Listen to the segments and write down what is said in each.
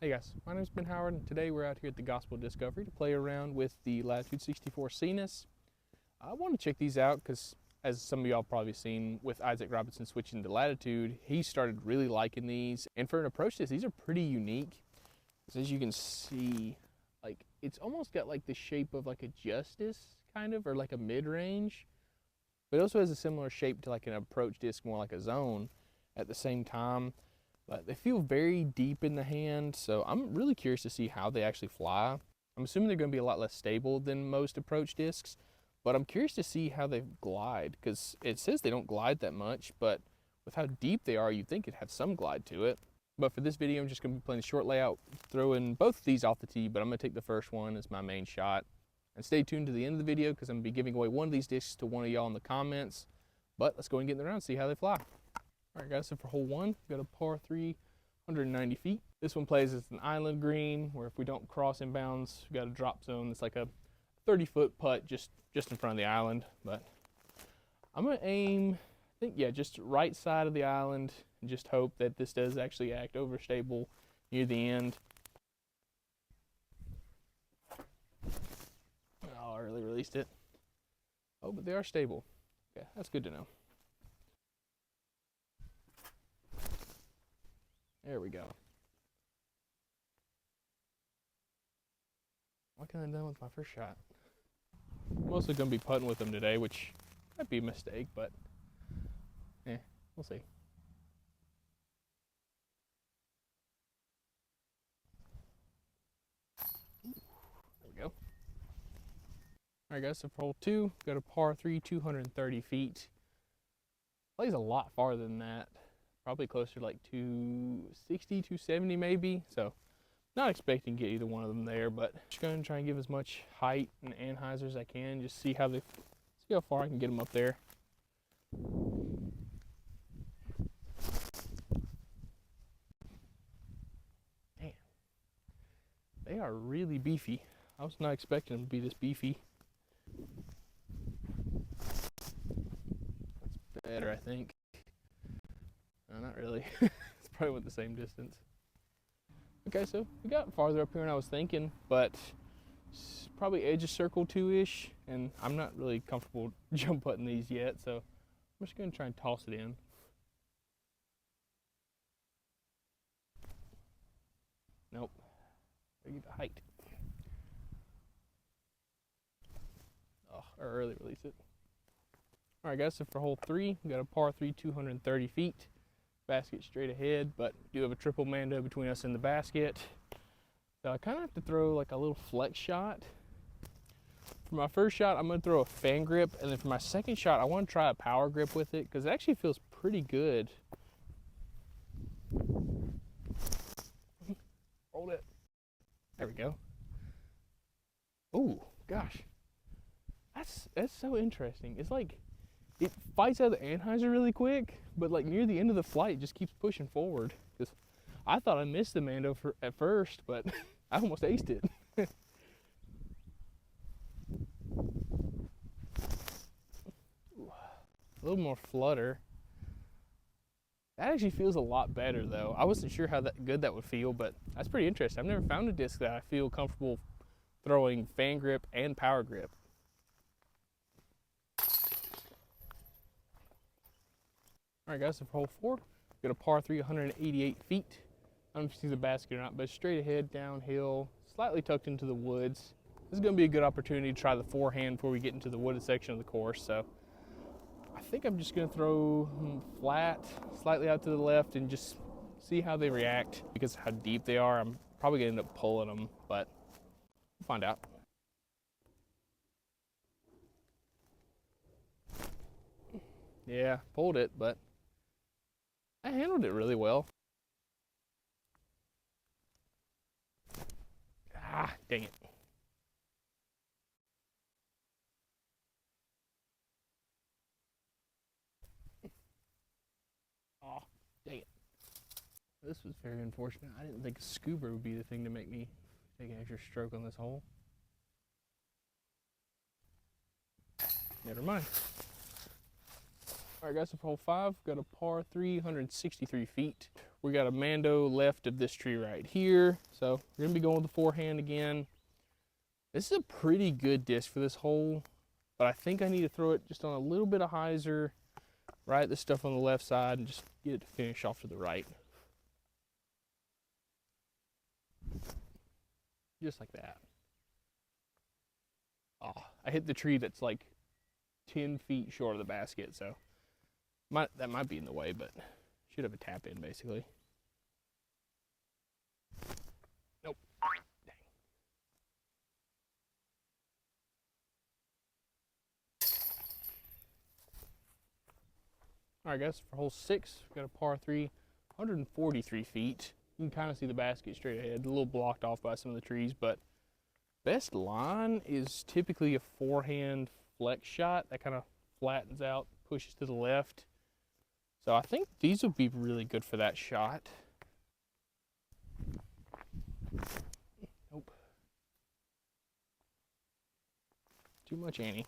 Hey guys, my name is Ben Howard, and today we're out here at the Gospel Discovery to play around with the Latitude 64 Sinus. I want to check these out because, as some of y'all probably seen with Isaac Robinson switching to Latitude, he started really liking these. And for an approach disc, these are pretty unique. As you can see, like it's almost got like the shape of like a Justice kind of, or like a mid-range, but it also has a similar shape to like an approach disc, more like a Zone at the same time. But they feel very deep in the hand, so I'm really curious to see how they actually fly. I'm assuming they're going to be a lot less stable than most approach discs, but I'm curious to see how they glide, because it says they don't glide that much, but with how deep they are, you'd think it'd have some glide to it. But for this video, I'm just going to be playing a short layout, throwing both of these off the tee, but I'm going to take the first one as my main shot. And stay tuned to the end of the video, because I'm going to be giving away one of these discs to one of y'all in the comments. But let's go and get in the round and see how they fly. All right, guys, so for hole one, we've got a par 3, 190 feet. This one plays as an island green, where if we don't cross inbounds, we've got a drop zone that's like a 30-foot putt just in front of the island. But I'm going to aim, I think, yeah, just right side of the island, and just hope that this does actually act overstable near the end. Oh, I really released it. Oh, but they are stable. Okay, that's good to know. There we go. What can I do with my first shot? I'm mostly going to be putting with them today, which might be a mistake, but we'll see. There we go. All right, guys, so for hole two, got a par 3, 230 feet. Plays a lot farther than that. Probably closer to like 260, 270 maybe. So not expecting to get either one of them there, but just going to try and give as much height and anhyzer as I can. Just see how far I can get them up there. Man, they are really beefy. I was not expecting them to be this beefy. That's better, I think. No, not really. It's probably went the same distance. Okay, so we got farther up here than I was thinking, but probably edge of circle 2-ish, and I'm not really comfortable jump putting these yet, so I'm just going to try and toss it in. Nope. I get the height. Oh, I early release it. All right, guys, so for hole three, we got a par 3, 230 feet. Basket straight ahead, but do have a triple mando between us and the basket. So I kind of have to throw like a little flex shot. For my first shot, I'm going to throw a fan grip, and then for my second shot, I want to try a power grip with it because it actually feels pretty good. Hold it. There we go. Ooh, gosh. That's so interesting. It's like it fights out the anhyzer really quick, but like near the end of the flight, it just keeps pushing forward. Because I thought I missed the mando at first, but I almost aced it. A little more flutter. That actually feels a lot better though. I wasn't sure how good that would feel, but that's pretty interesting. I've never found a disc that I feel comfortable throwing fan grip and power grip. All right, guys, so for hole four, we got a par 3, 188 feet. I don't know if you see the basket or not, but straight ahead, downhill, slightly tucked into the woods. This is going to be a good opportunity to try the forehand before we get into the wooded section of the course. So I think I'm just going to throw flat, slightly out to the left, and just see how they react. Because of how deep they are, I'm probably going to end up pulling them, but we'll find out. Yeah, pulled it, but I handled it really well. Ah, dang it. Oh, dang it. This was very unfortunate. I didn't think a scuba would be the thing to make me take an extra stroke on this hole. Never mind. All right, guys, so for hole five, got a par 3, 163 feet. We got a Mando left of this tree right here. So we're gonna be going with the forehand again. This is a pretty good disc for this hole, but I think I need to throw it just on a little bit of hyzer, right this stuff on the left side, and just get it to finish off to the right. Just like that. Oh, I hit the tree that's like 10 feet short of the basket, so that might be in the way, but should have a tap in basically. Nope. Dang. All right, guys, for hole 6, we've got a par 3, 143 feet. You can kind of see the basket straight ahead, a little blocked off by some of the trees, but best line is typically a forehand flex shot that kind of flattens out, pushes to the left. So I think these would be really good for that shot. Nope. Too much Annie.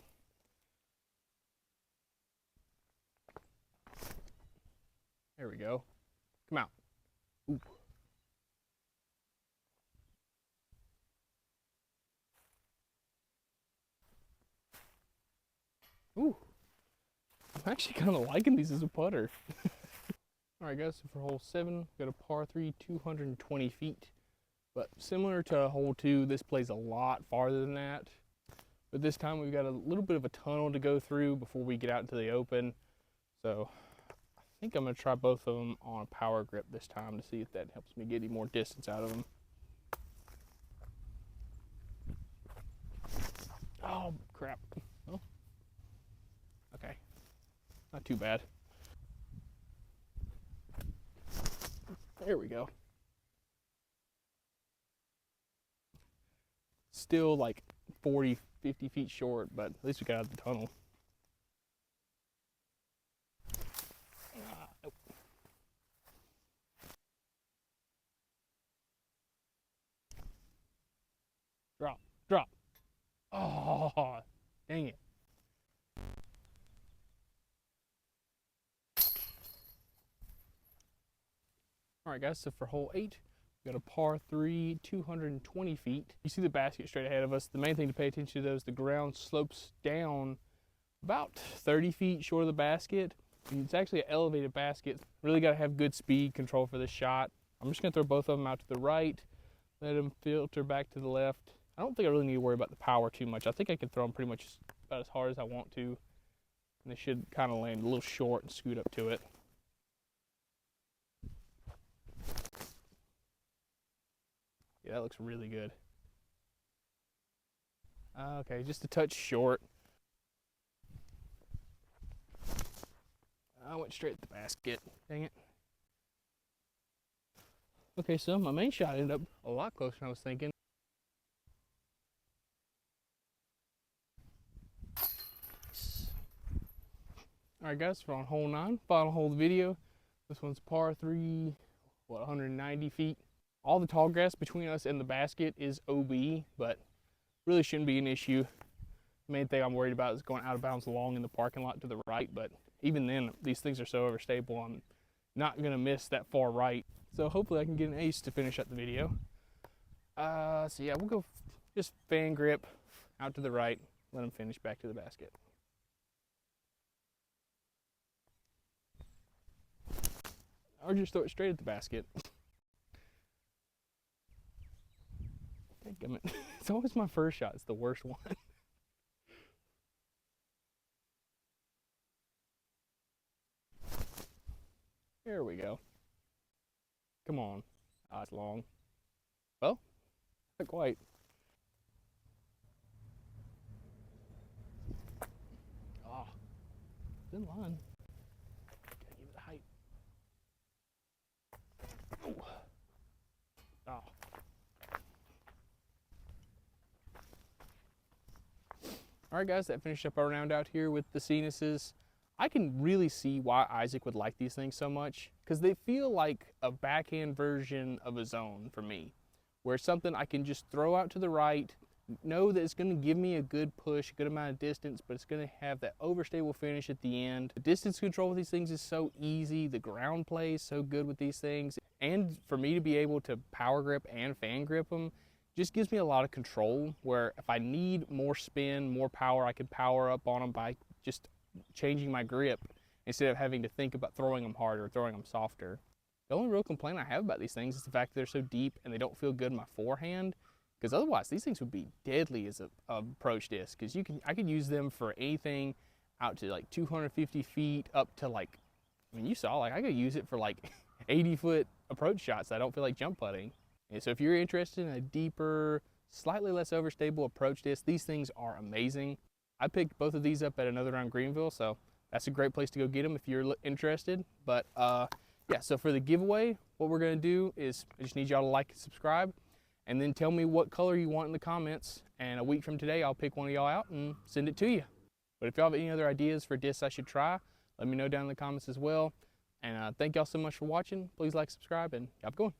There we go. Come out. Ooh. Ooh. I'm actually kind of liking these as a putter. All right, guys, so for hole 7, we've got a par 3, 220 feet. But similar to hole 2, this plays a lot farther than that. But this time we've got a little bit of a tunnel to go through before we get out into the open. So I think I'm going to try both of them on a power grip this time to see if that helps me get any more distance out of them. Oh, crap. Oh. Okay. Not too bad. There we go. Still like 40, 50 feet short, but at least we got out of the tunnel. Nope. Drop, drop. Oh, dang it. All right, guys, so for hole 8, we got a par 3, 220 feet. You see the basket straight ahead of us. The main thing to pay attention to though is the ground slopes down about 30 feet short of the basket. And it's actually an elevated basket. Really got to have good speed control for this shot. I'm just going to throw both of them out to the right, let them filter back to the left. I don't think I really need to worry about the power too much. I think I can throw them pretty much about as hard as I want to. And they should kind of land a little short and scoot up to it. Yeah, that looks really good. Okay, just a touch short. I went straight at the basket. Dang it. Okay, so my main shot ended up a lot closer than I was thinking. All right, guys, we're on hole 9, final hole of the video. This one's par 3, 190 feet. All the tall grass between us and the basket is OB, but really shouldn't be an issue. The main thing I'm worried about is going out of bounds long in the parking lot to the right, but even then, these things are so overstable, I'm not gonna miss that far right. So hopefully I can get an ace to finish up the video. So yeah, we'll go just fan grip out to the right, let him finish back to the basket. Or just throw it straight at the basket. Dadgummit. It's always my first shot, it's the worst one. There we go. Come on. Ah, it's long. Well, not quite. Ah, it's in line. Gotta give it the height. Oh. Oh. All right, guys, that finished up our round out here with the Sinuses. I can really see why Isaac would like these things so much, because they feel like a backhand version of a zone for me, where it's something I can just throw out to the right, know that it's going to give me a good push, a good amount of distance, but it's going to have that overstable finish at the end. The distance control with these things is so easy. The ground play is so good with these things. And for me to be able to power grip and fan grip them just gives me a lot of control, where if I need more spin, more power, I can power up on them by just changing my grip instead of having to think about throwing them harder or throwing them softer. The only real complaint I have about these things is the fact that they're so deep and they don't feel good in my forehand, because otherwise these things would be deadly as a approach disc, because I could use them for anything out to like 250 feet up to like, I mean, you saw, like I could use it for like 80-foot approach shots that I don't feel like jump putting. And so if you're interested in a deeper, slightly less overstable approach disc, these things are amazing. I picked both of these up at Another Round Greenville, so that's a great place to go get them if you're interested. But yeah, so for the giveaway, what we're gonna do is I just need y'all to like and subscribe, and then tell me what color you want in the comments. And a week from today, I'll pick one of y'all out and send it to you. But if y'all have any other ideas for discs I should try, let me know down in the comments as well. And thank y'all so much for watching. Please like, subscribe, and y'all have a good one.